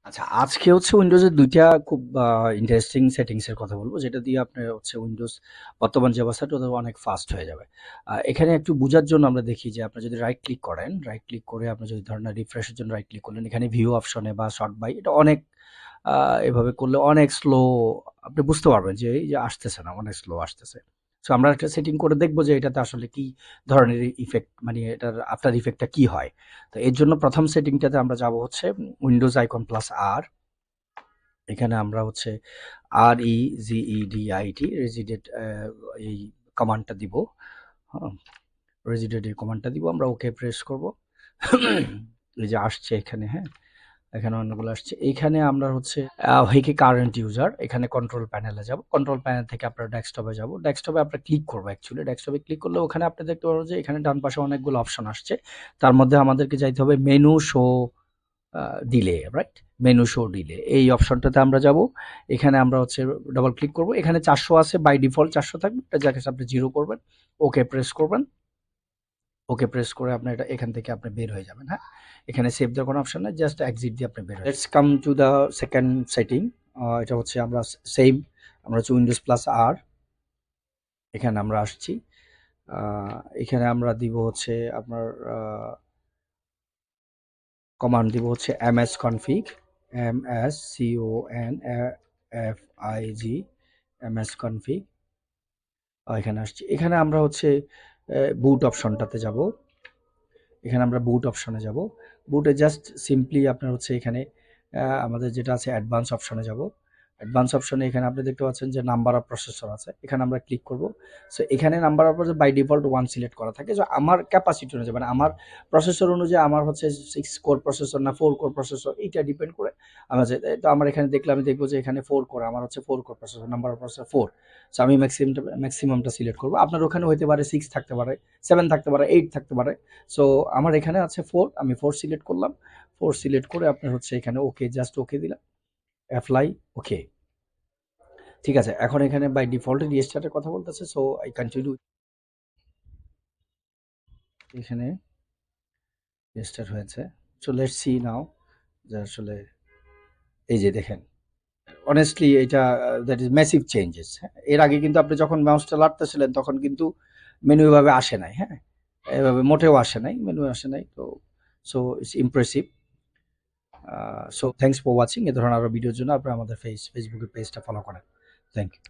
আচ্ছা, আজকে হচ্ছে উইন্ডোজের ২ টা খুব ইন্টারেস্টিং সেটিংস এর কথা বলব, যেটা দিয়ে আপনার হচ্ছে উইন্ডোজ বর্তমান যে অবস্থাটা ওটা অনেক ফাস্ট হয়ে যাবে। এখানে একটু বুঝার জন্য আমরা দেখি যে আপনি যদি রাইট ক্লিক করেন, রাইট ক্লিক করে আপনি যদি ধরেন রিফ্রেশ এর জন্য রাইট ক্লিক করলেন, এখানে ভিউ অপশনে বা সর্ট বাই এটা অনেক আ এভাবে করলে অনেক স্লো আপনি বুঝতে পারবেন যে এই যে আসতেছে না, অনেক স্লো আসতেছে। সো আমরা একটা সেটিং করে দেখব যে এটাতে আসলে কি ধরনের ইফেক্ট মানে এটার আফটার ইফেক্টটা কি হয়। তো এর জন্য ১ম সেটিংটাতে আমরা যাব হচ্ছে উইন্ডোজ আইকন প্লাস আর। এখানে আমরা হচ্ছে REGEDIT রেজিডেট এই কমান্ডটা দিব। হ্যাঁ? রেজিডেট এই কমান্ডটা দিব। আমরা ওকে প্রেস করব। এই যে আসছে এখানে, হ্যাঁ? এখানে অন্যগুলো আসছে। এইখানে আমরা হচ্ছে হেইকে কারেন্ট ইউজার এখানে কন্ট্রোল প্যানেলে যাব। কন্ট্রোল প্যানেল থেকে আপনার ডেস্কটপে যাব। ডেস্কটপে আপনার ক্লিক করব অ্যাকচুয়ালি। ডেস্কটপে ক্লিক করলে ওখানে আপনি দেখতে পারবেন যে এখানে ডান পাশে অনেকগুলো অপশন আসছে। তার মধ্যে আমাদেরকে যাইতে হবে menu show delay, right? Menu show delay এই অপশনটাতে আমরা যাব। এখানে আমরা হচ্ছে ডবল ক্লিক করব। এখানে ৪০০ আছে, বাই ডিফল্ট ৪০০ থাকবে। এটা জাস্ট আপনি 0 করবেন। ওকে প্রেস করবেন। ওকে প্রেস করে আপনি এটা এখান থেকে আপনি বের হয়ে যাবেন, হ্যাঁ? এখানে সেভ দেওয়ার কোনো অপশন নাই, জাস্ট এক্সিট দিয়ে আপনি বের হয়ে let's come to the second setting. এটা হচ্ছে আমরা সেম আমরা হচ্ছে উইন্ডোজ প্লাস আর এখানে আমরা আসছি। এখানে আমরা দিব হচ্ছে আপনার কমান্ড দিব হচ্ছে msconfig msconfig msconfig এখানে আসছি। এখানে আমরা হচ্ছে বুট অপশনটাতে যাব। এখানে আমরা বুট অপশনে যাব। বুটে জাস্ট সিম্পলি আপনার হচ্ছে এখানে আমাদের যেটা আছে অ্যাডভান্স অপশনে যাব। অ্যাডভান্স অপশনে এখানে আপনি দেখতে পাচ্ছেন যে নাম্বার অফ প্রসেসর আছে। এখানে আমরা ক্লিক করব। সো এখানে number of processor by default 1 select করা থাকে। সো আমার ক্যাপাসিটি অনুযায়ী মানে আমার প্রসেসর অনুযায়ী আমার হচ্ছে 6 কোর প্রসেসর না 4 কোর প্রসেসর এইটা ডিপেন্ড করে আমার যে তো আমার এখানে দেখলে আমি দেখব যে এখানে 4 কোর আমার হচ্ছে 4 core processor number of processor 4। So আমি ম্যাক্সিমামটা সিলেক্ট করব। আপনার ওখানে হতে পারে 6 থাকতে পারে, 7 থাকতে পারে, 8 থাকতে পারে। সো আমার এখানে আছে 4, আমি 4 সিলেক্ট করলাম। 4 সিলেক্ট করে আপনার হচ্ছে এখানে ওকে জাস্ট ওকে দিলাম। Apply okay. ঠিক আছে। এখন এখানে বাই ডিফল্ট রিস্টার্টের কথা বলতেছে। So I continue. এখানে রিস্টার্ট হয়েছে। সো লেটস সি নাও যে আসলে এই যে দেখেন। অনেস্টলি এটা দ্যাট ইজ ম্যাসিভ চেঞ্জেস। হ্যাঁ? এর আগে কিন্তু আপনি যখন মাউসটা লাড়তেছিলেন তখন কিন্তু মেনু এভাবে আসে নাই, হ্যাঁ? এভাবে মোটেও আসে নাই, মেনু আসে নাই। তো so it's impressive. So thanks for watching. এ ধরনের আরো ভিডিওর জন্য আপনারা আমাদের ফেসবুকের পেজটা ফলো করেন। Thank you.